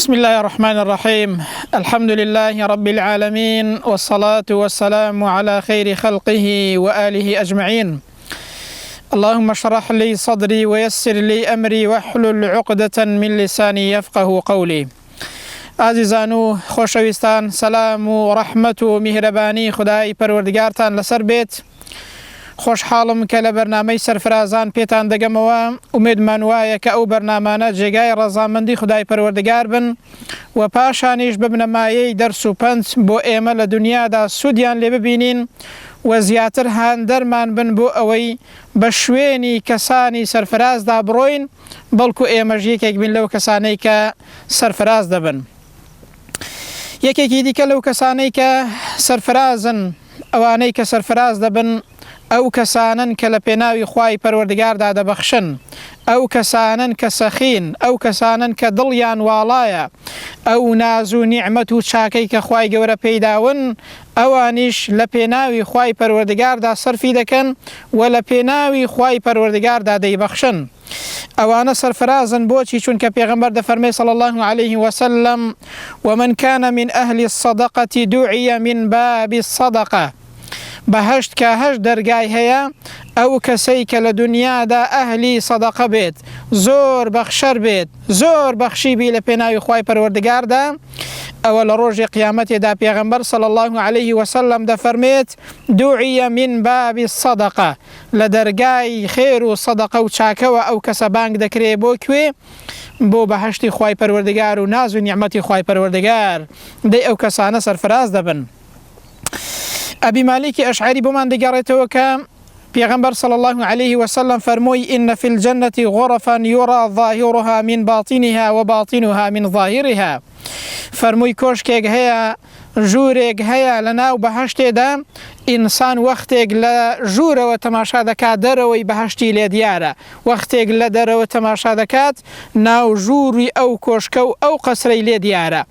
بسم الله الرحمن الرحيم. الحمد لله رب العالمين، والصلاة والسلام على خير خلقه وآله أجمعين. اللهم اشرح لي صدري ويسر لي أمري واحلل عقدة من لساني يفقه قولي. عزیزانو خوشویستان، سلام و رحمت و مهربانی خدای پروردگارتان لسر بیت. خوشحالم که لبرنامه سرفرازان پیتان دگموا. امیدمان وایه که او برنامانه جگای رضامندی خدای پروردگار بن و پاشانیش ببنه مایه درس و پند بو ایمه لدنیا دا سودیان لی ببینین و زیاتر هاندرمان بن بو اوی بشوینی کسانی سرفراز دا بروین، بلکو ایمه جیکیک بین لو کسانی که سرفراز دا بن. یکی دیکه لو کسانی که سرفرازن اوانی که سرفراز دا بن او کسانن که لپیناوی خواهی پروردگار دا بخشن، او کسانن که سخین، او کسانن که دلیان والایا، او نازو نعمتو چاکی که خواهی گوره پیداون، اوانیش لپیناوی خواهی پروردگار دا صرفی دکن و لپیناوی خواهی پروردگار دا دی بخشن. اوانا سرفرازن بوچی چون که پیغمبر دا فرمی صلی الله علیه وسلم ومن كان من اهل الصدقة دعی من باب الصدقة. بهشت که هشت درگای هیا او کسی که لدنیا دا اهلی صدقه بید، زور بخشر بید، زور بخشی بی لپیناوی خواهی پروردگار دا، اول روز قیامت دا پیغمبر صلی الله علیه وسلم دا فرمیت دعی من باب الصدقه، لدرگای خیر و صدقه و چاکه و او کس بانگ دکری بوکوی بو بهشتی خواهی پروردگار و ناز و نعمتی خواهی پروردگار دی او کسانه سرفراز دا بن. ابي مالك اشعري بمان دقارته که پیغمبر صلی الله علیه وسلم فرموی ان في الجنة غرفا يرى ظاهرها من باطنها وباطنها من ظاهرها. فرموی کوشکێک هەیە، ژوورێک هەیە لە ناو بەهەشتێ دا ئینسان وەختێک لە ژوورەوە تەماشا دەکات دەرەوەی بەهەشتی لێ دیارە، وەختێک لە دەرەوە تەماشا دەکات ناو ژووری ئەو کۆشکە و ئەو قەسرەی لێ دیارە.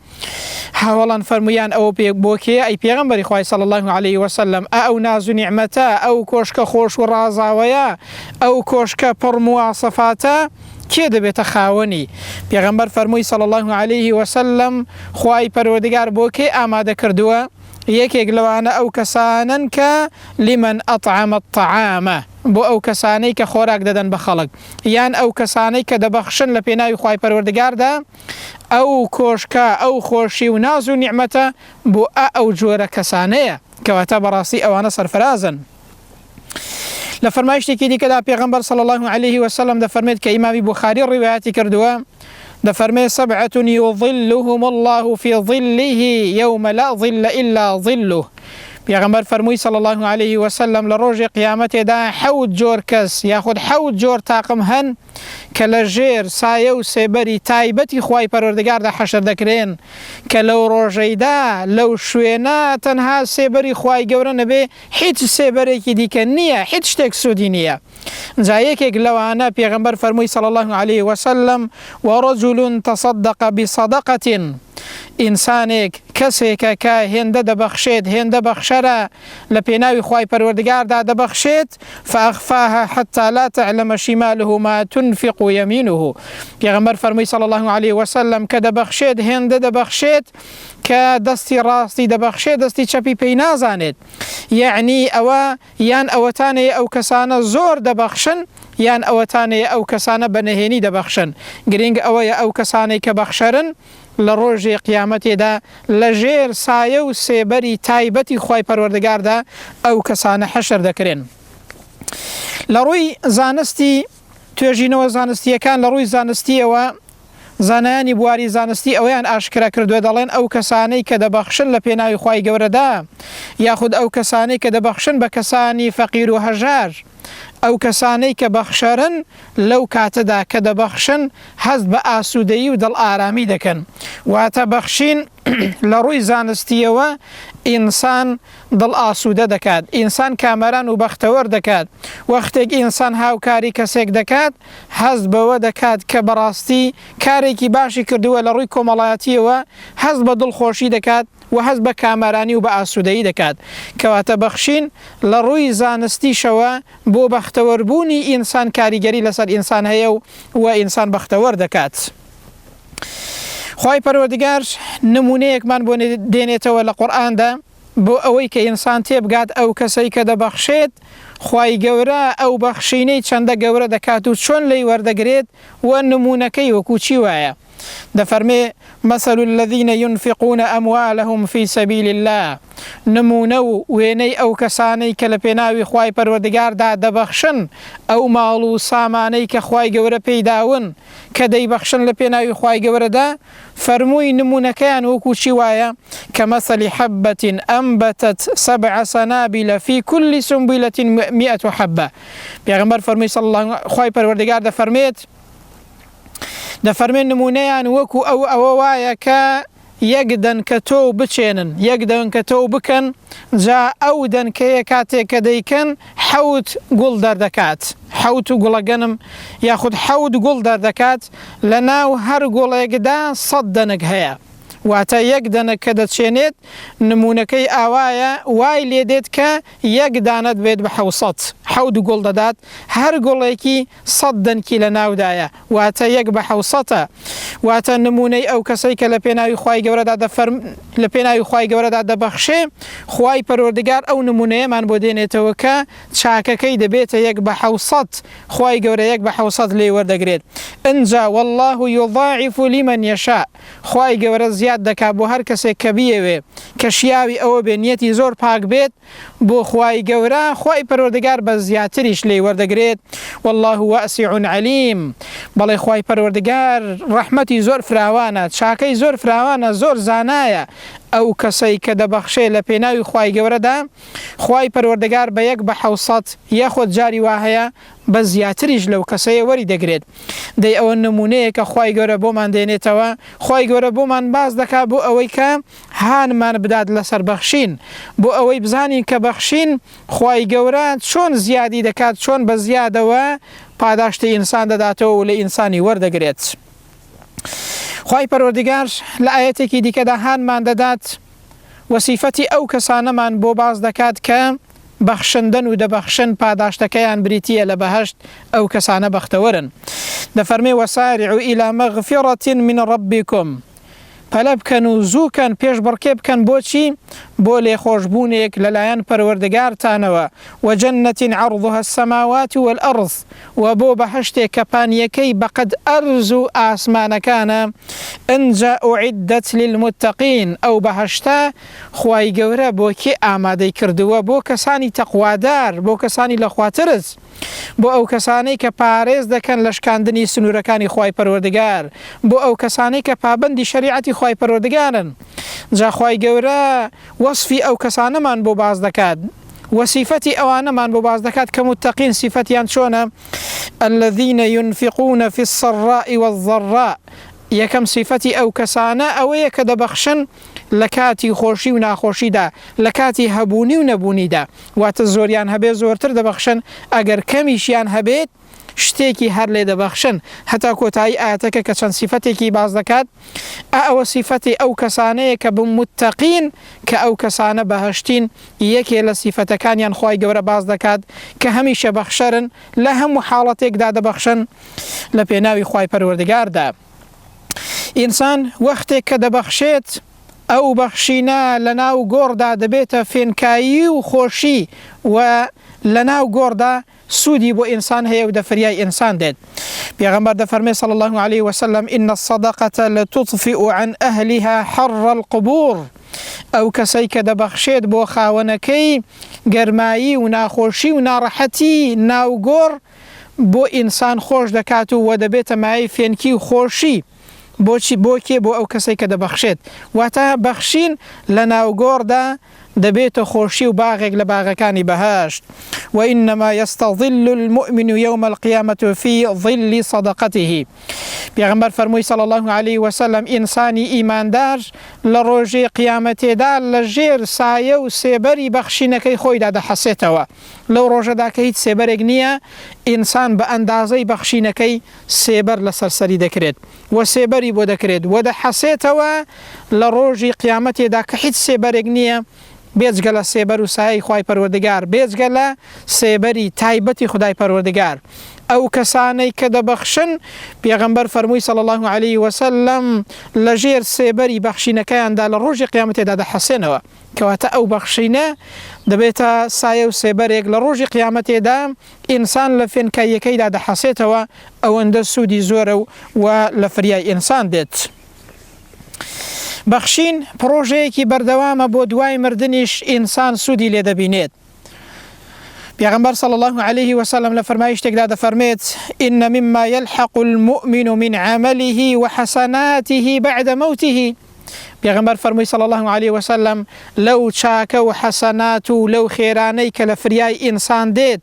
هاوڵان فەرمویان ئەوە بۆ کێ؟ ئەی پێغەمبەری خوای صلی الله علیه وسلم، ئەو ناز و نیعمەتە، ئەو کۆشکە خۆش و ڕازاوەیە، ئەو کۆشکە پڕ مواسەفاتە کێ دەبێتە خاوەنی؟ پیغمبر فرموی صلی الله علیه وسلم خواهی پروردگار بۆ کێ ئامادە کردووە؟ یەکێک لەوانە ئەو کەسانن کە لمن ئەطعم الطعامە، بۆ ئەو کەسانەی کە خۆراک دەدەن بە خەڵک، یان ئەو کەسانەی کە دەبەخشن لە پێناوی خواهی پەروەردگاردا ئەو کۆشکە، ئەو خۆشی و ناز و نیعمەتە بۆ ئەو جۆرە کەسانەیە کەواتە بەڕاستی ئەوانە سەرفرازن. لفرمایشتێکی دیکە دا پیغمبر صلی الله علیه وسلم دا فرمید که امام بخاری روایتی کردووە، دا فرمید سبعة يظلهم الله في ظله يوم لا ظل إلا ظله. پیغمبر فرموی صلی الله علیه وسلم لروج قیامت دا حوت جور کس یاخد حوت جور طاقم هن که لجیر سایه و سیبری تایبتی خواهی پروردگار دا حشر دکرین که لو روژی دا لو شوینا تنها سیبری خواهی گوره نبی هیچ سیبری که دیکن نیه، هیچ شتک سودی نیه. جایه که لوانا پیغمبر فرموی صلی الله علیه وسلم ورجل تصدق بصدقة، ئینسانێک کەسێکە کە هێندە دەبەخشێت، هێندە بەخشەرە لە پێناوی خوای پەروەردگاردا دەبەخشێت فأخفاها حتى لا تعلم شماله ما تنفق يمينه. پیغمبر فرمووی صلی الله علیه وسلم کە دەبەخشێت، هێندە دەبەخشێت کە دەستی ڕاستی دەبەخشێت، دەستی چەپی پێی نازانێت. یعنی ئەوە یان ئەوەتانەیە ئەو کەسانە زۆر دەبەخشن یان ئەوەتانەیە ئەو کەسانە بەنهێنی دەبەخشن. گرنگ ئەوەیە ئەو کەسانەی کە بەخشەرن لە ڕۆژی قیامەتێدا لە ژێر سایە و سێبەری تایبەتی خوای پەروەردگاردا ئەو کەسانە حەشر دەکرێن. لە ڕووی زانستی توێژینەوە زانستیەکان، لە ڕووی زانستیەوە زانایانی بواری زانستی ئەویان ئاشکرا کردووە، دەڵێن ئەو کەسانەی کە دەبەخشن لە پێناوی خوای گەورەدا یاخود ئەو کەسانەی کە دەبەخشن بە کەسانی فەقیر و هەژار، ئەو کەسانەی کە بەخشەرن لەو کاتەدا کە دەبەخشن هەست بە ئاسوودەیی و دڵ ئارامی دەکەن. واتە بەخشین لە ڕووی زانستیەوە ئینسان دڵ ئاسوودە دەکات، ئینسان کامەران و بەختەوەر دەکات. وەختێک ئینسان هاوکاری کەسێک دەکات هەست بەوە دەکات کە بەڕاستی کارێکی باشی کردووە لە ڕووی کۆمەڵایەتیەوە، هەست بە دڵخۆشی دەکات و هەست بە کامەرانی و بە ئاسوودەیی دەکات. کەواتە بەخشین لە ڕووی زانستیشەوە بۆ بەختەوەربوونی ئینسان کاریگەری لەسەر ئینسان هەیە و ئینسان بەختەوەر دەکات. خوای پەروەردگار نمونەیەکمان بۆ دێنێتەوە لە قورئاندا بۆ ئەوەی کە ئینسان تێبگات ئەو کەسەی کە دەبەخشێت خوای گەورە ئەو بەخشینەی چەندە گەورە دەکات و چۆن لێی وەردەگرێت و نمونەکەی وەکو چی وایە. دەفەرمێ مثل الذين ينفقون أموالهم في سبيل الله نمونە و وێنەی ئەو کەسانەی کە لە پێناوی خوای پەروەردگاردا دەبەخشن ئەو ماڵ و سامانەی کە خوای گەورە پێیداون کە دەیبەخشن لە پێناوی خوای گەورەدا فەرمووی نمونەکەیان وەکو چی وایە كمثل حبة أنبتت 7 سنابل في كل سنبلة 100 حبة. پێغەمبەر فەرمووی صلی الله خوای پەروەردگار دەفەرمێن نمونەیان وەکو ئەوە وایە کە یەک دەنکە تۆ بچێنن یەک دەنکە تۆ بکەن جا ئەو دەنکەیە کاتێک کە دەیکەن 7 گوڵ دەردەکات 7 گوڵەگەنم یاخود 7 گوڵ دەردەکات لە ناو هەر گوڵێکدا 100 دەنک هەیە واتە یەک دەنک کە دەچێنێت نمونەکەی ئاوایە وای لێ دێت کە یەک دانەت بێت بە 700 گوڵ دەدات هەر گوڵێکی 100 دەنکی لە ناودایە واتە یەک بە 700 واتە نمونەی ئەو کەسەی کە لە پێناوی خوای گەورەدا دەبەخشێ خوای پەروەردگار ئەو نمونەیەمان بۆ دێنێتەوە کە چاکەکەی دەبێتە یەک بە 700 خوای گەورە یەک بە 700 لێ وەردەگرێت. ئنجا والله يضاعف لمن يشاء خوای گەورە زیاد دەکات بۆ هەر کەسێک کە بیەوێ کە شیاوی ئەوە بێ نیەتی زۆر پاک بێت بۆ خوای گەورە خوای پەروەردگار بە زیاتریش لێ وەردەگرێت. والله واسع علیم بەڵێ خوای پەروەردگار ڕەحمەتی زۆر فراوانە چاکەی زۆر فراوانە زۆر زانایە ئەو کەسەی کە دەبەخشێ لە پێناوی خوای گەورەدا خوای پەروەردگار بە یەک بە 700 یاخود جاری وا هەیە بە زیاتریش لەو کەسەیە وەری دەگرێت. دەی ئەوە نمونەیە کە خوای گەورە بۆمان دێنێتەوە خوای گەورە بۆمان باز دەکات بۆ ئەوەی کە هانمان بدات لەسەر بەخشین بۆ ئەوەی بزانین کە بەخشین خوای گەورە چۆن زیادی دەکات چۆن بە زیادەوە پاداشتی ئینسان دەداتەوە و لە ئینسانی وەردەگرێت. خوای پەروەردگار لە ئاەتێکی دیکەدا هانمان دەدات وەسیفەتی ئەو کەسانەمان بۆ باز دەکات کە بەخشندن و دەبەخشن پاداشتەکەیان بریتیە لە بەهەشت ئەو کەسانە بەختەوەرن. دەفەرمێ وەسارعوا إلى مغفرة من ربكم پەلە بکەن و زووکەن پێش بڕکێ بکەن بۆچی بۆ لێخۆشبوونێک لەلایەن پەروەردگارتانەوە وجنة عرضها السماوات والأرض و بۆ بەهەشتێک کە پانیەکەی بەقەد ئەرز و ئاسمانەکانە ئنجا أعدت للمتقين ئەو بەهەشتە خوای گەورە بۆ کێ ئامادەی کردووە بۆ کەسانی تەقوادار بۆ کەسانی لەخواترس بۆ ئەو کەسانەی کە پارێز دەکەن لە شکاندنی سنوورەکانی خوای پەروەردگار بۆ ئەو کەسانەی کە پابەندی شەریعەتی خوای پەروەردگارن. جا خوای گەورە وەصفی ئەو کەسانەمان بۆ باز دەکات وصفەتی ئەوانەمان بۆ باز دەکات کە متەقین صفەتیان چۆنە الذين ينفقون في السراء والضراء یەکەم صفەتی ئەو کەسانە ئەوەیە کە دەبەخشن لە کاتی خۆشی و ناخۆشیدا لە کاتی هەبوونی و نەبوونیدا واتە زۆریان هەبێت زۆرتر دەبەخشن ئەگەر کەمیشیان هەبێت شتێکی هەر لێ دەبەخشن هەتا کۆتایی ئاەتەکە کە چەند صفەتێکی باز دەکات ئەوە صفەتی ئەو کەسانەیە کە بمتەقین کە ئەو کەسانە بەهەشتین یەکێ لە صفەتەکانیان خوای گەورە باز دەکات کە هەمیشە بەخشەرن لە هەموو حاڵەتێکدا دەبەخشن لە پێناوی خوای پەروەردگاردا. ئینسان وەختێک کە دەبەخشێت ئەو بەخشینە لە ناو گۆڕدا دەبێتە فێنکایی و خۆشی و لە ناو گۆڕدا سودی بۆ ئینسان هەیە و دەفریای ئینسان دێت. پێغەمبەر دەفەرمێ صلی الله عليه وسلم إن الصدقة لتطفئ عن أهلها حر القبور ئەو کەسەی کە دەبەخشێت بۆ خاوەنەکەی گەرمایی و ناخۆشی و ناڕەحەتی ناو گۆڕ بۆ ئینسان خۆش دەکات و دەبێتە مای فێنکی و خۆشی بۆچی بۆ کێ بۆ ئەو کەسەی کە دەبەخشێت واتە بەخشین لە ناوگۆڕدا دەبێتە خۆشی و باغێک لە باغەکانی بەهەشت. وإنما يستظل المؤمن يوم القيامة في ظل صدقته. پێغەمبەر فەرمووی صلی الله عليه وسلم ئینسانی ئیماندار لە ڕۆژی قیامەتێدا لە ژێر سایە و سێبەری بەخشینەکەی خۆیدا دەحەسێتەوە. لەو ڕۆژەدا کە هیچ سێبەرێک نییە ئینسان بە ئەندازەی بەخشینەکەی سێبەر لە سەرسەری دەکرێت و سێبەری بۆ دەکرێت و دەحەسێتەوە لە ڕۆژی قیامەتێدا کە هیچ سێبەرێک نییە بێجگە لە سێبەر و سایەی خوای پەروەردگار بێجگە لە سێبەری تایبەتی خودای پەروەردگار ئەو کەسانەی کە دەبەخشن پێغەمبەر فەرمووی صلی الله عليه وسلم لەژێر سێبەری بەخشینەکەیاندا لە ڕۆژی قیامەتێدا دەحەسێنەوە کەواتە ئەو بەخشینە دەبێتە سایە و سێبەرێک لە ڕۆژی قیامەتێدا ئینسان لە فێنکاییەکەیدا دەحەسێتەوە ئەوەندە سوودی زۆرە و لە فریای ئینسان دێت. بەخشین پرۆژەیەکی بەردەوامە بۆ دوای مردنیش ئینسان سوودی لێ دەبینێت. پیغمبر صلی الله عليه وسلم لفرمایشتێکدا دەفەرمێت إن مما يلحق المؤمن من عمله وحسناته بعد موته. پیغمبر فرمووی صلی الله عليه وسلم لەو چاکە و حەسەنات و لەو خێرانەی کە لە فریای ئینسان دێت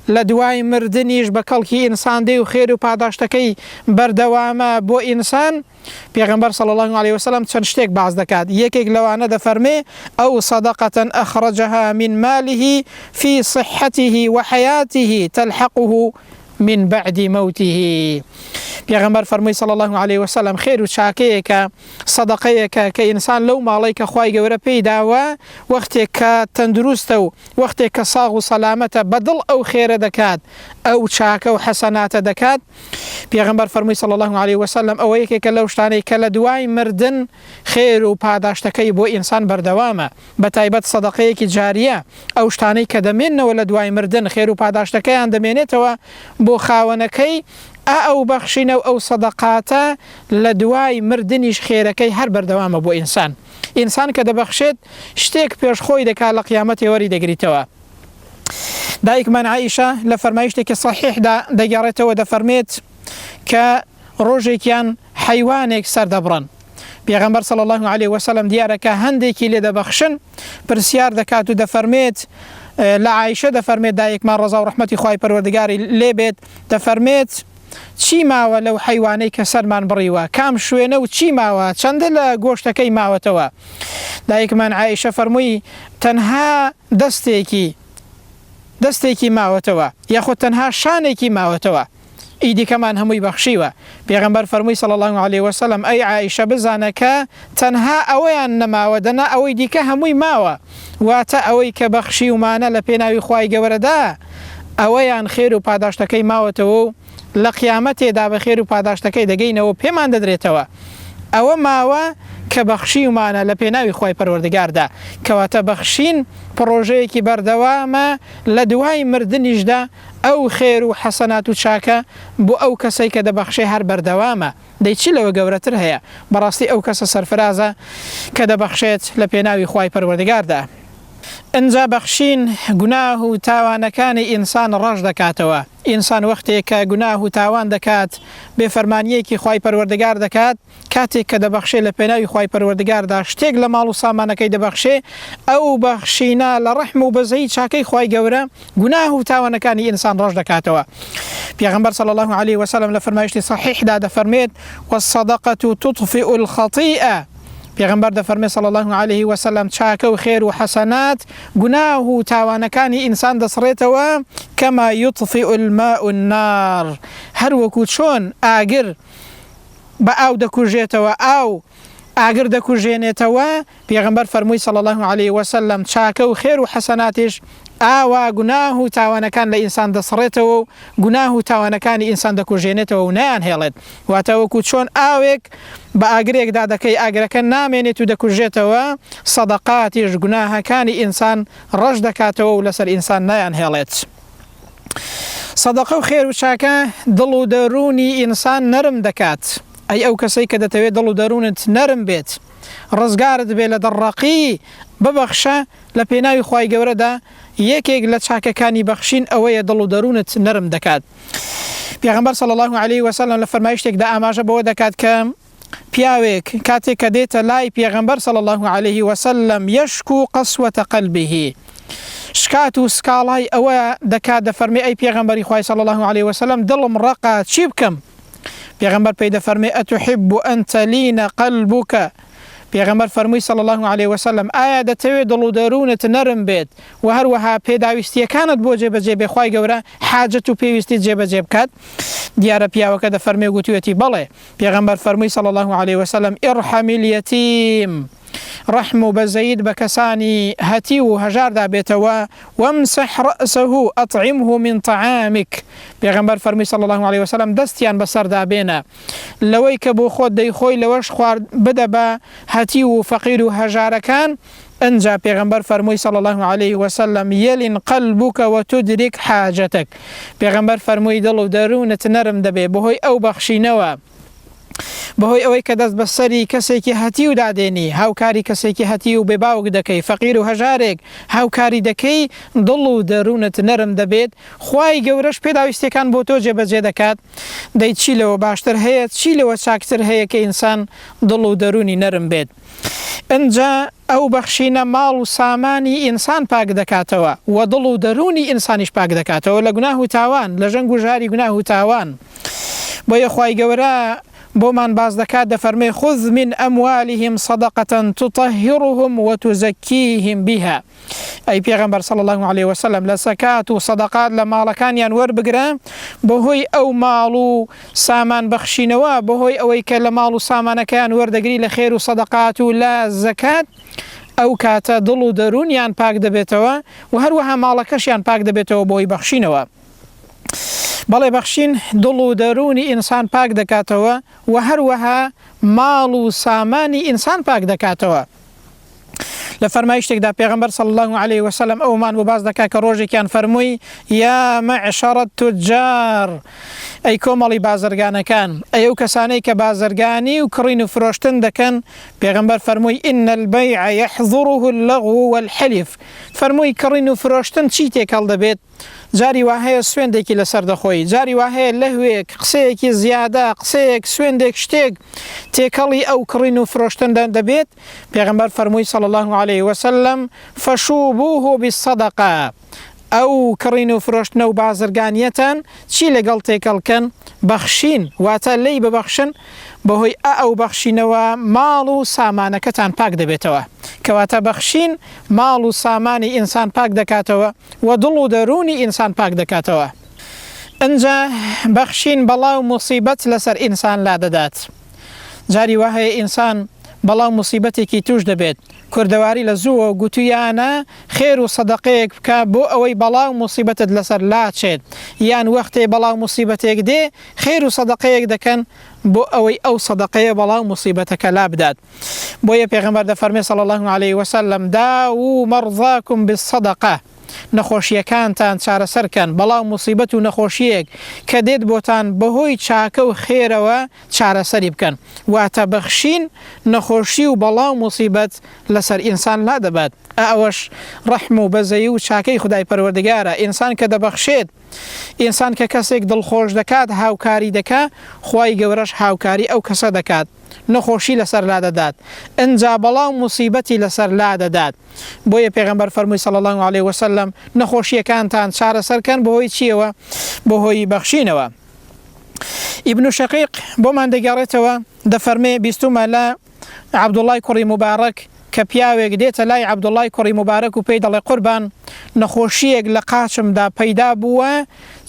لە دوای مردنیش بە کەڵکی ئینسان دێ و خێر و پاداشتەکەی بەردەوامە بۆ ئینسان، پیغمبر صلی الله عليه وسلم چەند شتێک باز دەکات. یەکێک لەوانە دەفەرمێ ئەو صدقة أخرجها من ماله في صحته وحياته تلحقه من بعد موته. پیغمبر فرمووی صلی الله عليه وسلم خێر و چاکەیەکە سەدەقەیەکە کە ئینسان لەو ماڵەی کە خوای گەورە پێی داوە وەختێک کە تەندروستە و وەختێک کە ساغ و سەلامەتە بەدڵ ئەو خێرە دەکات، ئەو چاکە و حەسەناتە دەکات. پیغمبر فرمووی صلی الله عليه وسلم ئەوە یەکێکە لەو شتانەی کە لە دوای مردن خێر و پاداشتەکەی بۆ ئینسان بەردەوامە، بەتایبەت سەدەقەیەکی جاریە، ئەو شتانەی کە دەمێننەوە لە دوای مردن خێر و پاداشتەکەیان دەمێنێتەوە بۆ خاوەنەکەی. ئەو بەخشینە و ئەو سەدەقاتە لە دوای مردنیش خێرەکەی هەر بەردەوامە بۆ ئینسان. ئینسان کە دەبەخشێت شتێک پێشخۆی دەکات لە قیامەتی وەری دەگریتەوە. دایکمان عایشە لە فەرمایشتێکی صحیحدا دەگەڕێتەوە دەفەرمێت کە ڕۆژێکیان حەیوانێک سەردەبڕن. پیغمبر صلی الله عليه وسلم دیارەکە هەندێکی لێ دەبەخشن، پرسیار دەکات و دەفەرمێت لە عایشە دەفەرمێت دایکمان ڕەزا و ڕەحمەتی خوای پەروەردگاری لێبێت دەفەرمێت چی ماوە لەو حەیوانەی کە سەرمان بڕیوە، کام شوێنە و چی ماوە، چەندە لە گۆشتەکەی ماوەتەوە. دایکمان عایشە فەرمووی تەنها دەستێکی ماوەتەوە یاخود تەنها شانێکی ماوەتەوە، ئیدیکەمان هەمووی بەخشیوە. پێغەمبەر فەرمووی صلی الله عليه وسلم ئەی عایشە بزانە کە تەنها ئەوەیان نەماوە دەنا ئەوەی دیکە هەمووی ماوە، واتە ئەوەی کە بەخشی ومانە لە پێناوی خوای گەورەدا ئەوەیان خێر و پاداشتەکەی ماوەتەوە و لە قیامەتێدا بە خێر و پاداشتەکەی دەگەینەوە پێمان دەدرێتەوە. ئەوە ماوە کە بەخشی ومانە لە پێناوی خوای پەروەردگاردا، کەواتە بەخشین پرۆژەیەکی بەردەوامە لە دوای مردنیشدا ئەو خێر و حەسەنات و چاکە بۆ ئەو کەسەی کە دەبەخشێ هەر بەردەوامە. دەیچی لەوە گەورەتر هەیە؟ بەڕاستی ئەو کەسە سەرفرازە کە دەبەخشێت لە پێناوی خوای پەروەردگاردا. ئەنجا بەخشین گوناه و تاوانەکانی ئینسان ڕەش دەکاتەوە. ئینسان وەختێک کە گوناه و تاوان دەکات، بێفەرمانیەکی خوای پەروەردگار دەکات، کاتێک کە دەبەخشێ لە پێناوی خوای پەروەردگاردا شتێک لە ماڵ و سامانەکەی دەبەخشێ، ئەو بەخشینە لە ڕەحم و بەزەی چاکەی خوای گەورە گوناه و تاوانەکانی ئینسان ڕەش دەکاتەوە. پیغمبر صلی الله عليه وسلم لە فەرمایشتی صحیحدا دەفەرمێت والصدقة تطفئ الخطيئة. پیغمبر دەفەرمێت صلی الله عليه وسلم چاکە و خێر و حەسەنات گوناه و تاوانەکانی ئینسان دەسڕێتەوە کەما یطفئ الماء النار، هەروەکو چۆن ئاگر بە ئاو دەکوژێتەوە، ئاو ئاگر دەکوژێنێتەوە. پیغمبر فەرمووی صلی الله عليه وسلم چاکە و خێر و حەسەناتیش ئاوا گوناه و تاوانەکان لە ئینسان دەسڕێتەوە و گوناه و تاوانەکانی ئینسان دەکوژێنێتەوە و نەیان هێڵێت. واتە وەکو چۆن ئاوێک بە ئاگرێکدا دەکەی ئاگرەکە نامێنێت و دەکوژێتەوە، سەدەقاتیش گوناهەکانی ئینسان ڕەش دەکاتەوە و لەسەر ئینسان نەیان هێڵێت. سەدەقە و خێر و چاکە دڵ و دەروونی ئینسان نەرم دەکات. ئەی ئەو کەسەی کە دەتەوێت دڵ و دەروونت نەرم بێت، ڕزگارت بێ لە دەڕەقی، ببەخشە لە پێناوی خوای گەورەدا. یەکێک لە چاکەکانی بەخشین ئەوەیە دڵ و دەروونت نەرم دەکات. پیغمبر صلی الله عليه وسلم لە فەرمایشتێکدا ئاماژە بەوە دەکات کە پیاوێک کاتێک کە دێتە لای پیغمبر صلی الله عليه وسلم یشکو قسوة قلبه، شکات و سکاڵای ئەوە دەکات، دەفەرمێ ئەی پێغەمبەری خوای صلی الله عليه وسلم دڵم ڕقا، چی بکەم؟ پیغمبر پێی دەفەرمێ ئەتحب أن تلين قلبك. پیغمبر فەرمووی صلی الله عليه وسلم ئایا دەتەوێت دڵ و دەروونت نەرم بێت و هەروەها پێداویستیەکانت بۆ جێبەجێ بێ، خوای گەورە حاجەت و پێویستی جێبەجێ بکات؟ دیارە پیاوەکە دەفەرمێ گوتوێتی بەڵێ. پیغمبر فەرمووی صلی الله عليه وسلم ئیرحەمی اليەتیم، ڕەحم و بەزەید بە کەسانی هەتی و هەژاردا بێتەوە وەمسح رأسه ئەطعمه من طعامك پێغەمبەر فەرمووی صلی الله عليه وسلم دەستیان بەسەردا بێنە لەوەی کە بۆ خۆت دەیخۆی لەوەش خوارد بدە بە هەتی و فەقیر و هەژارەکان ئەنجا پێغەمبەر فەرمووی صلی الله عليه وسلم يلن قلبك وتدرك حاجتك پێغەمبەر فەرمووی دڵ و دەروونت نەرم دەبێ بەهۆی ئەو بەخشینەوە بەهۆی ئەوەی کە دەست بەسەری کەسێکی هەتی و دادێنی هاوکاری کەسێکی هەتی و بێباوک دەکەی فەقیر و هەژارێک هاوکاری دەکەی دڵ و دەروونت نەرم دەبێت خوای گەورەش پێداویستەکان بۆ تۆ جێبەجێ دەکات دەی چی لەوە باشتر هەیە چی لەوە چاکتر هەیە کە ئینسان دڵ و دەرونی نەرم بێت ئەنجا ئەو بەخشینە ماڵ و سامانی ئینسان پاک دەکاتەوە و دڵ و دەرونی ئینسانیش پاک دەکاتەوە لە گوناه و تاوان لە ژەنگ و ژاری گوناه و تاوان بۆیە خوای گەورە بۆمان باز دەکات دەفەرمێ خذ من ئەموالهم صدقة تطهرهم وتزكيهم بها ئەی پێغەمبەر صلی الله عليه وسلم لە سەکات و سەدەقات لە ماڵەکانیان وەربگرە بەهۆی ئەو ماڵ و سامان بەخشینەوە بەهۆی ئەوەی کە لە ماڵ و سامانەکەیان وەردەگری لە خێر و سەدەقات و لە زەکات ئەو کاتە دڵ و دەروونیان پاک دەبێتەوە و هەروەها ماڵەکەشیان پاک دەبێتەوە بۆی بەخشینەوە بەڵێ بەخشین دڵ و دەرونی ئینسان پاک دەکاتەوە و هەروەها ماڵ و سامانی ئینسان پاک دەکاتەوە لە فەرمایشتێکدا پێغەمبەر صلی الله عليه وسلم ئەومان بۆ باز دەکات کە ڕۆژێکیان فەرمووی یا معشر التجار ئەی کۆمەڵی بازرگانەکان ئەو کەسانەی کە بازرگانی و کڕین و فرۆشتن دەکەن پێغەمبەر فەرمووی إن البيع يحظره اللغو والحلف فەرمووی کڕین و فرۆشتن چی تێکەڵ دەبێت جاری وا هەیە سوێندێکی لەسەر دەخۆی جاری وا هەیە لەهوێک قسەیەکی زیادە قسەیەک سوێندێک شتێک تێکەڵی ئەو کڕین و فرۆشتن دەبێت پێغەمبەر فەرمووی صلی الله عليه وسلم فشوبوه بالصدقة ئەو کڕین و فرۆشتنە و بازرگانیەتان چی لەگەڵ تێکەڵکەن بەخشین واتە لی ببەخشن بەهۆی ئەو بەخشینەوە ماڵ و سامانەکەتان پاک دەبێتەوە کەواتە بەخشین ماڵ و سامانی ئینسان پاک دەکاتەوە و دڵ و دەرونی ئینسان پاک دەکاتەوە ئەنجا بەخشین بەڵاو موسیبەت لەسەر ئینسان لا دەدات جاری وا هەیە ئینسان بەڵاو موسیبەتێکی توش دەبێت کوردەواری لە زووە گوتویانە خێر و سەدەقەیەک بکە بۆ ئەوەی بەڵاو موسیبەتت لەسەر لاچێت یان وەختێ بەڵاو موسیبەتێک دێ خێر و سەدەقەیەک دەکەن بۆ ئەوەی ئەو سەدەقەیە بەڵاو موسیبەتەکە لا بدات بۆیە پێغەمبەر دەفەرمێ صلی الله عليه وسلم داو مەرضاکم بالصدقة نەخۆشیەکانتان چارەسەرکەن بەڵاو موسیبەت و نەخۆشیەک کە دێت بۆتان بەهۆی چاکە و خێرەوە چارەسەری بکەن واتە بەخشین نەخۆشی و بەڵاو موسیبەت لەسەر ئینسان لا دەبات ئەوەش ڕەحم و بەزەیی و چاکەی خودای پەروەردگارە ئینسان کە دەبەخشێت ئینسان کە کەسێک دڵخۆش دەکات هاوکاری دەکا خوای گەورەش هاوکاری ئەو کەسە دەکات نەخۆشی لەسەر لا دەدات ئەنجا بەڵاو موسیبەتی لەسەر لا دەدات بۆیە پێغەمبەر فەرمووی صلی الله عليه وسلم نەخۆشیەکانتان چارەسەرکەن بەهۆی چیەوە بەهۆی بەخشینەوە ئیبن شەقیق بۆمان دەگەڕێتەوە دەفەرمێ بیستومە لە عەبدوڵای کوڕی موبارەک کە پیاوێک دێتە لای عەبدوڵای کوڕی موبارەک و پێی دەڵێ قوربان نەخۆشیەک لە قاچمدا پەیدا بووە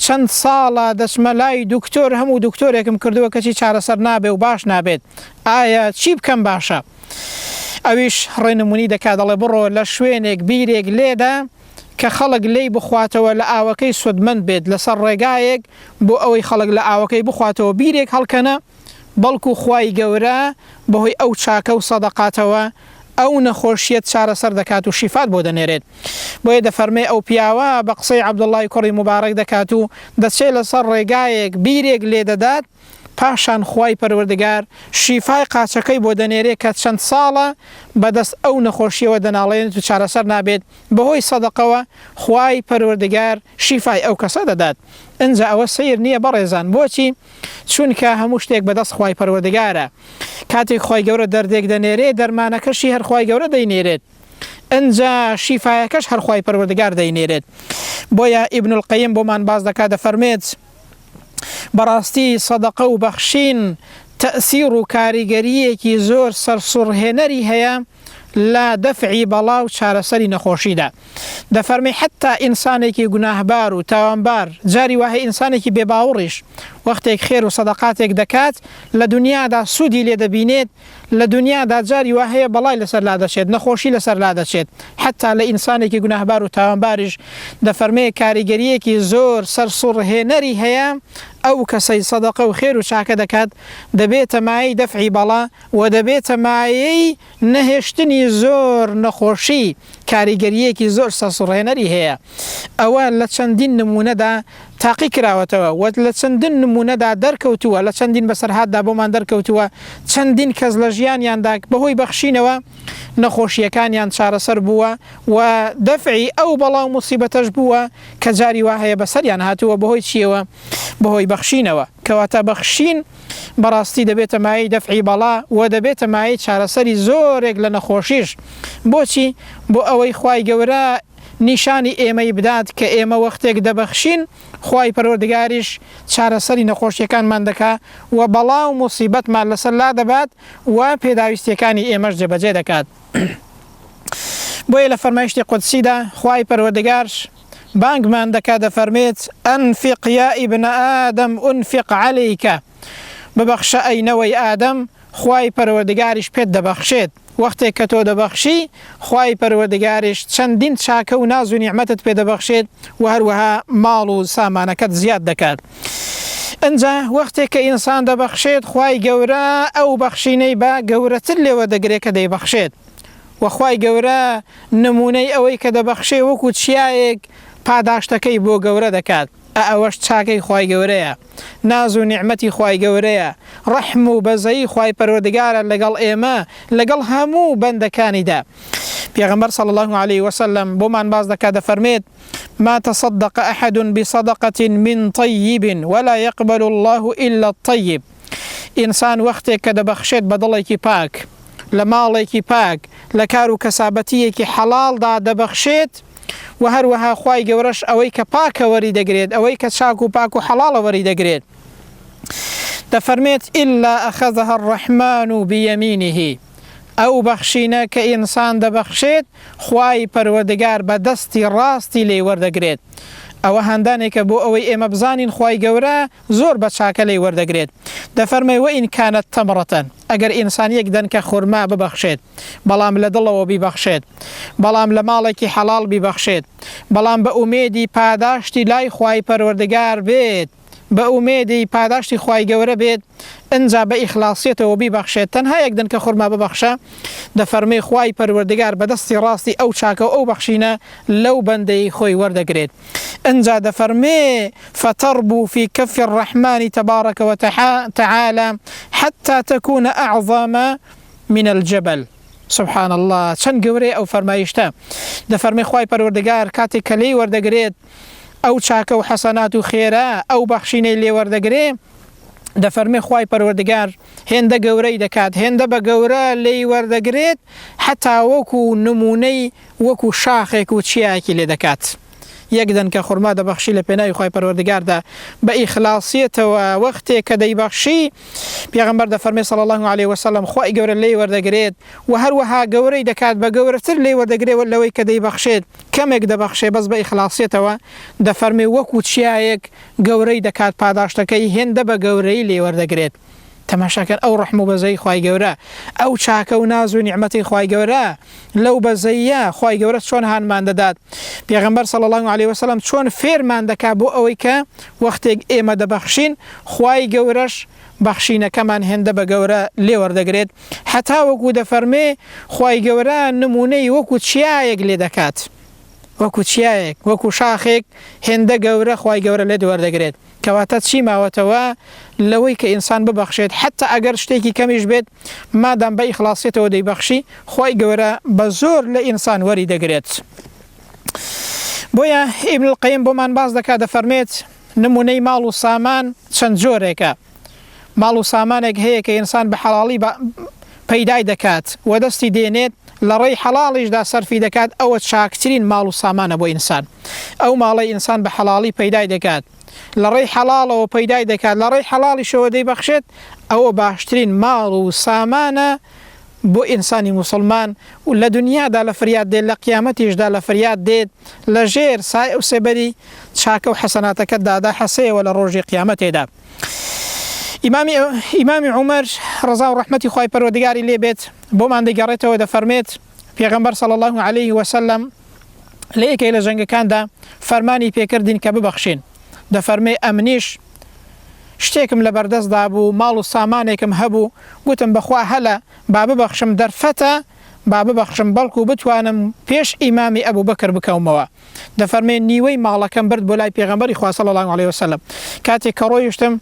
چەند ساڵە دەچمە لای دکتۆر هەموو دکتۆرێکم کردووە کەچی چارەسەر نابێ و باش نابێت ئایا چی بکەم باشە ئەویش ڕێنمونی دەکات دەڵێ بڕۆ لە شوێنێک بیرێک لێدا کە خەڵک لێی بخواتەوە لە ئاوەکەی سودمەند بێت لەسەر ڕێگایەک بۆ ئەوەی خەڵک لە ئاوەکەی بخواتەوە بیرێک هەڵکەنە بەڵکو خوای گەورە بەهۆی ئەو چاکە و سەدەقاتەوە ئەو نەخۆشیەت چارەسەر دەکات و شیفات بۆ دەنێرێت بۆیە دەفەرمێ ئەو پیاوە بە قسەی عەبدوڵای کوڕی موبارەک دەکات و دەچێت لەسەر ڕێگایەک بیرێک لێ دەدات پاشان خوای پەروەردگار شیفای قاچەکەی بۆ دەنێرێت کە چەند ساڵە بەدەست ئەو نەخۆشیەوە دەناڵێنێت و چارەسەر نابێت بەهۆی سەدەقەوە خوای پەروەردگار شیفای ئەو کەسە دەدات ئەنجا ئەوە سیر نییە بەڕێزان بۆچی چونکە هەموو شتێک بەدەست خوای پەروەردگارە کاتێک خوای گەورە دەردێک دەنێرێت دەرمانەکەشی هەر خوای گەورە دەینێرێت ئەنجا شیفایەکەش هەر خوای پەروەردگار دەینێرێت بۆیە ئیبن القەیم بۆمان باز دەکات دەفەرمێت بەڕاستی سەدەقە و بەخشین تەئسیر و کاریگەریەکی زۆر سەرسوڕهێنەری هەیە لە دەفعی بەڵاو چارەسەری نەخۆشیدا دەفەرمێ حتا ئینسانێکی گوناهبار و تاوانبار جاری وهەیە ئینسانێکی بێباوڕیش وەختێک خێر و سەدەقاتێک دەکات لە دنیادا سوودی لێ دەبینێت لە دنیادا جاری وا هەیە بەڵای لەسەر لا دەچێت نەخۆشی لەسەر لا دەچێت حتا لە ئینسانێکی گوناهبار و تاوانباریش دەفەرمێ کاریگەریەکی زۆر سەرسوڕهێنەری هەیە ئەو کەسەی سەدەقە و خێر و چاکە دەکات دەبێتە مایەی دەفعی بەڵا و دەبێتە مایەی نەهێشتنی زۆر نەخۆشی کاریگەریەکی زۆر سەرسوڕهێنەری هەیە ئەوە لە چەندین نمونەدا تاقی کراوەتەوە و لە چەندین نمونەدا دەرکەوتووە لە چەندین بەسەرهاتدا بۆمان دەرکەوتووە چەندین کەس لە ژیانیاندا بەهۆی بەخشینەوە نەخۆشیەکانیان چارەسەر بووە و دەفعی ئەو بەڵاو موسیبەتەش بووە کە جاری وا هەیە بەسەریان هاتووە بەهۆی چیەوە بەهۆی بەخشینەوە کەواتە بەخشین بەڕاستی دەبێتە مایەی دەفعی بەڵا و دەبێتە مایەی چارەسەری زۆرێک لە نەخۆشیش بۆچی بۆ ئەوەی خوای گەورە نیشانی ئێمەی بدات کە ئێمە وەختێک دەبەخشین خوای پەروەردگاریش چارەسەری نەخۆشیەکانمان دەکا و بەڵاو موسیبەتمان لەسەر لا دەبات و پێداویستیەکانی ئێمەش جێبەجێ دەکات بۆیە لە فەرمایشتی قودسیدا خوای پەروەردگار بانگمان دەکات دەفەرمێت ئەنفق یا ئیبنە ئادەم ئونفق عەلەیکە ببەخشە ئەینەوەی ئادەم خوای پەروەردگاریش پێت دەبەخشێت وەختێک کە تۆ دەبەخشی خوای پەروەردگاریش چەندین چاکە و ناز و نیعمەتت پێ دەبەخشێت و هەروەها ماڵ و سامانەکەت زیاد دەکات ئەنجا وەختێک کە ئینسان دەبەخشێت خوای گەورە ئەو بەخشینەی بە گەورەتر لێوە دەگرێت کە دەیبەخشێت وەخوای گەورە نمونەی ئەوەی کە دەبەخشێ وەکو چیایەک پاداشتەکەی بۆ گەورە دەکات ئەوەش چاکەی خوای گەورەیە ناز و نیعمەتی خوای گەورەیە ڕەحم و بەزەیی خوای پەروەردگارە لەگەڵ ئێمە لەگەڵ هەموو بەندەکانیدا پێغەمبەر صلی الله عليه وسلم بۆمان باز دەکات دەفەرمێت ما تصدق أحد بصدقة من طيب ولا يقبل الله إلا الطيب ئینسان وەختێک کە دەبەخشێت بەدڵێکی پاک لە ماڵێکی پاک لە کار و کەسابەتیەکی حەڵاڵدا دەبەخشێت و هەروەها خوای گەورەش ئەوەی کە پاکە وەری دەگرێت ئەوەی کە چاک و پاک و حەڵاڵە وەری دەگرێت دەفەرمێت إلا أخذها الرحمن بيمينه ئەو بەخشینە کە ئینسان دەبەخشێت خوای پەروەردگار بە دەستی ڕاستی لێ وەردەگرێت ئەوە هەندانێکە بۆ ئەوەی ئێمە بزانین خوای گەورە زۆر بە چاکە لێ وەردەگرێت دەفەرمێ وئین کانت تەمڕەتەن ئەگەر ئینسان یەک دەنکە خورما ببەخشێت بەڵام لە دڵەوە بیبەخشێت بەڵام لە ماڵێکی حەڵاڵ بیبەخشێت بەڵام بە ئومێدی پاداشتی لای خوای پەروەردگار بێت بە ئومێدی پاداشتی خوای گەورە بێت ئەنجا بە ئیخلاسیەتەوە بیبەخشێت تەنها یەک دەنکە خورما ببەخشە دەفەرمێ خوای پەروەردگار بە دەستی ڕاستی ئەو چاکە و ئەو بەخشینە لەو بەندەی خۆی وەردەگرێت ئەنجا دەفەرمێ فتربو في كف الرحمن تبارك وتعالى حتى تكون أعظم من الجبل سبحان الله چەند گەورەی ئەو فەرمایشتە دەفەرمێ خوای پەروەردگار کاتێک کە لێی وەردەگرێت ئەو چاکە و حەسەنات و خێرە ئەو بەخشینەی لێ وەردەگرێ دەفەرمێ خوای پەروەردگار هێندە گەورەی دەکات هێندە بە گەورە لێی وەردەگرێت حتا وەکو نمونەی وەکو شاخێک و چیاکی لێ دەکات یەک دەنکە خورما دەبەخشی لە پێناوی خوای پەروەردگاردا بە ئیخلاسیەتەوە وەختێک کە دەیبەخشی پێغەمبەر دەفەرمێ صلی الله عليه وسلم خوای گەورە لێی وەردەگرێت و هەروەها گەورەی دەکات بە گەورەتر لێی وەردەگرێت لەوەی کە دەیبەخشێت کەمێک دەبەخشێ بەس بە ئیخلاسیەتەوە دەفەرمێ وەکو چیایەک گەورەی دەکات پاداشتەکەی هێندە بە گەورەی لێ وەردەگرێت تەماشاکەن ئەو ڕەحم و بەزەی خوای گەورە ئەو چاکە و ناز و نیعمەتی خوای گەورە لەو بەزەیە خوای گەورە چۆن هانمان دەدات پێغەمبەر صلی الله عليه وسلم چۆن فێرمان دەکات بۆ ئەوەی کە وەختێک ئێمە دەبەخشین خوای گەورەش بەخشینەکەمان هێندە بە گەورە لێ وەردەگرێت حتا وەکو دەفەرمێ خوای گەورە نمونەی وەکو چیایەک لێ دەکات وەکو چیایەک وەکو شاخێک هێندە گەورە خوای گەورە لێ وەردەگرێت کەواتە چی ماوەتەوە لەوەی کە ئینسان ببەخشێت حتا ئەگەر شتێکی کەمیش بێت مادام بە ئیخلاسیەتەوە دەیبەخشی خوای گەورە بە زۆر لە ئینسان وەری دەگرێت بۆیە ئیبن القەیم بۆمان باز دەکات دەفەرمێت نمونەی ماڵ و سامان چەند جۆرێکە ماڵ و سامانێک هەیە کە ئینسان بە حەڵاڵی پەیدای دەکات و دەستی دێنێت لە ڕێی حەڵاڵیشدا سەرفی دەکات ئەوە چاکترین ماڵ و سامانە بۆ ئینسان ئەو ماڵی ئینسان بە حەڵاڵی پەیدای دەکات لە ڕێی حەڵاڵەوە پەیدای دەکات لە ڕێی حەڵاڵیشەوە دەیبەخشێت ئەوە باشترین ماڵ و سامانە بۆ ئینسانی مسلمان و لە دنیادا لە فریاد دێت لە قیامەتیشدا لە فریاد دێت لە ژێر سایە و سێبەری چاکە و حەسەناتەکەتدادا حەسەیەوە لە ڕۆژی قیامەتێدا. ئیمامی عومەر ڕەزا و ڕەحمەتی خوای پەروەردگاری لێ بێت بۆمان دەگەڕێتەوە دەفەرمێت پێغەمبەر صلی الله عليه وسلم لە یەکێک لە جەنگەکاندا فەرمانی پێکردین کە ببەخشین. دەفەرمێ ئەمنیش شتێکم لە بەردەستدا بوو، ماڵ و سامانێکم هەبوو، گوتم بەخوا هەلە با ببەخشم دەرفەتە با ببەخشم بەڵکو بتوانم پێش ئیمامی ئەبوو بەکر بکەومەوە. دەفەرمێ نیوەی ماڵەکەم برد بۆ لای پێغەمبەری خوا صلی الله عليه وسلم. کاتێک کە ڕۆیشتم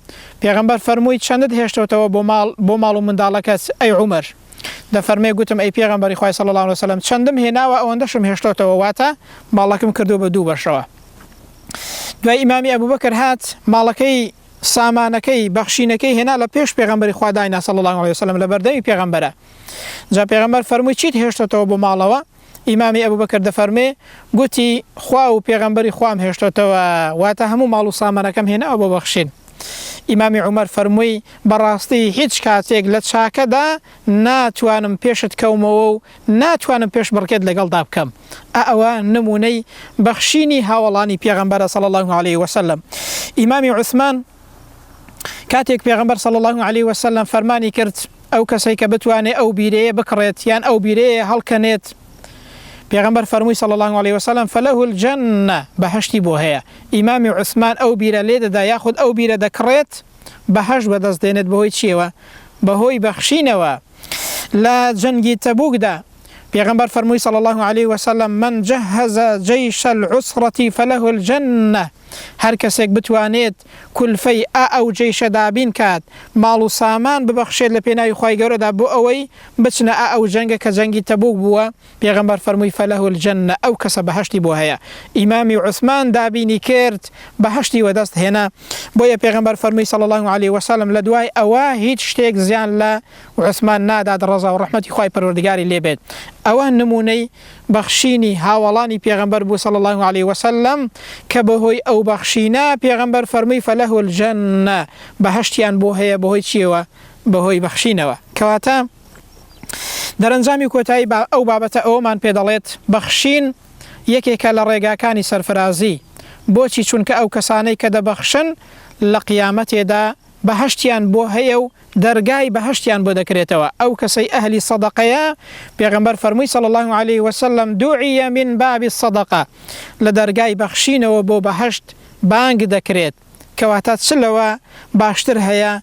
پێغەمبەر فەرمووی چەندت هێشتەوە بۆ ماڵ و منداڵەکەت ئەی عومەر؟ دەفەرمێ گوتم ئەی پێغەمبەری خوا صلی الله عليه وسلم چەندم هێناوە ئەوەندەشم هێشتەوە، واتە ماڵەکەم کردو بە دوو بەشەوە. دوای ئیمامی ئەبوو بەکر هات ماڵەکەی سامانەکەی بەخشینەکەی هێنا لە پێش پێغەمبەری خوا داینا صلی الله عليه وسلم لە بەردەمی پێغەمبەرە. جا پێغەمبەر فەرمووی چیت هێشتەوە بۆ ماڵەوە؟ ئیمامی ئەبوو بەکر دەفەرمێ گوتی خوا و پێغەمبەری خوام هێشتەوە، واتە هەموو ماڵ و سامانەکەم هێناوە بۆ بەخشین. ئیمامی عومەر فەرمووی بەڕاستی هیچ کاتێک لە چاکەدا ناتوانم پێشت کەومەوە و ناتوانم پێش بڕکێت لەگەڵدا بکەم. ئەوە نمونەی بەخشینی هاوڵانی پێغەمبەرە صلی الله عليه وسلم. ئیمامی عوسمان کاتێک پێغەمبەر صلی الله عليه وسلم فەرمانی کرد ئەو کەسەی کە بتوانێت ئەو بیرەیە بکڕێت یان ئەو بیرەیە هەڵکەنێت، پێغەمبەر فەرمووی صلی الله عليه وسلم فله الجنة بەهەشتی بۆ هەیە. ئیمامی عوسمان ئەو بیرە لێ دەدا یاخود ئەو بیرە دەکڕێت بەهەشت بەدەست دێنێت بەهۆی چیەوە؟ بەهۆی بەخشینەوە. لە جەنگی تەبوکدا پێغەمبەر فەرمووی صلی الله عليه وسلم من جهز جيش العسرة فله الجنة. هەر کەسێک بتوانێت کولفەی ئەو جێیشە دابین کات ماڵ و سامان ببەخشێت لە پێناوی خوای گەورەدا بۆ ئەوەی بچنە ئەو جەنگە کە جەنگی تەبوک بووە، پێغەمبەر فەرمووی فەله الجنة ئەو کەسە بەهەشتی بۆ هەیە. ئیمامی عوسمان دابینی کرد بەهەشتی وەدەست هێنا. بۆیە پێغەمبەر فەرمووی صلی الله عليه وسلم لە دوای ئەوە هیچ شتێک زیان لە عوسمان نادات ڕەزا و ڕەحمەتی خوای پەروەردگاری لێ بێت. ئەوە نمونەی بەخشینی هاوڵانی پێغەمبەر بوو صلی الله عليه وسلم کە بەهۆی ئەو بەخشینە پێغەمبەر فەرمووی فەله الجنة بەهەشتیان بۆ هەیە بەهۆی چیەوە؟ بەهۆی بەخشینەوە. کەواتە دەرەنجامی کۆتایی ئەو بابەتە ئەومان پێ دەڵێت بەخشین یەکێکە لە ڕێگاکانی سەرفرازی. بۆچی؟ چونکە ئەو کەسانەی کە دەبەخشن لە قیامەتێدا بەهەشتیان بۆ هەیە و دەرگای بەهەشتیان بۆ دەکرێتەوە. ئەو کەسەی ئەهلی سەدەقەیە پێغەمبەر فەرمووی صلی الله عليه وسلم دوعیە من باب الصدقة لە دەرگای بەخشینەوە بۆ بەهەشت بانگ دەکرێت. کەواتە چ لەوە باشتر هەیە؟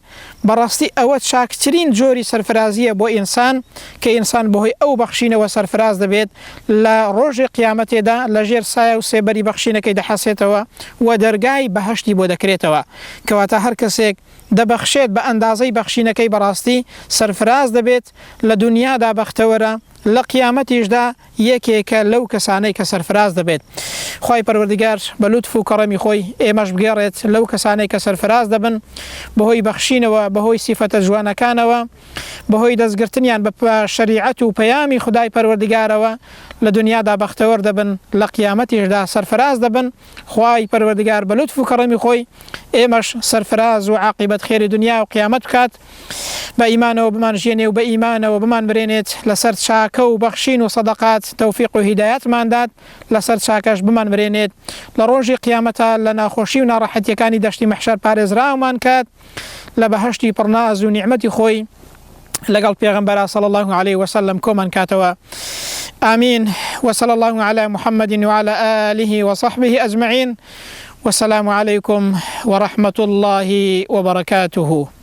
بەڕاستی ئەوە چاکترین جۆری سەرفرازیە بۆ ئینسان کە ئینسان بەهۆی ئەو بەخشینەوە سەرفراز دەبێت لە ڕۆژی قیامەتێدا لە ژێر سایە و سێبەری بەخشینەکەی دەحەسێتەوە و دەرگای بەهەشتی بۆ دەکرێتەوە. کەواتە هەر کەسێک دەبەخشێت بە ئەندازەی بەخشینەکەی بەڕاستی سەرفراز دەبێت لە دنیادا بەختەوەرە، لە قیامەتیشدا یەکێکە لەو کەسانەی کە سەرفراز دەبێت. خوای پەروەردگار بە لوتف و کەڕەمی خۆی ئێمەش بگێڕێت لەو کەسانەی کە سەرفراز دەبن بەهۆی بەخشینەوە، بەهۆی سیفەتە جوانەکانەوە، بەهۆی دەستگرتنیان بە شەریعەت و پەیامی خودای پەروەردگارەوە لە دنیادا بەختەوەر دەبن، لە قیامەتیشدا سەرفراز دەبن. خوای پەروەردگار بە لوتف و کەڕەمی خۆی ئێمەش سەرفراز و عاقبەت خێری دنیا و قیامەت بکات، بە ئیمانەوە بمان ژێنێ و بە ئیمانەوە بمان برێنێت لەسەر چاکە و بەخشین و سەدەقات تەوفیق و هیدایەتماندات، لەسەر چاکەش بمان برێنێت لە ڕۆژی قیامەتە لە ناخۆشی و ناڕەحەتیەکانی دەشتی مەحشەر پارێزراومان کات، لە بەهەشتی پڕناز و نیعمەتی خۆی لەگەڵ پێغەمبەر صلی الله عليه وسلم کۆمان کاتەوە. آمين. وصلى الله على محمد وعلى آله وصحبه أجمعين. والسلام عليكم ورحمة الله وبركاته.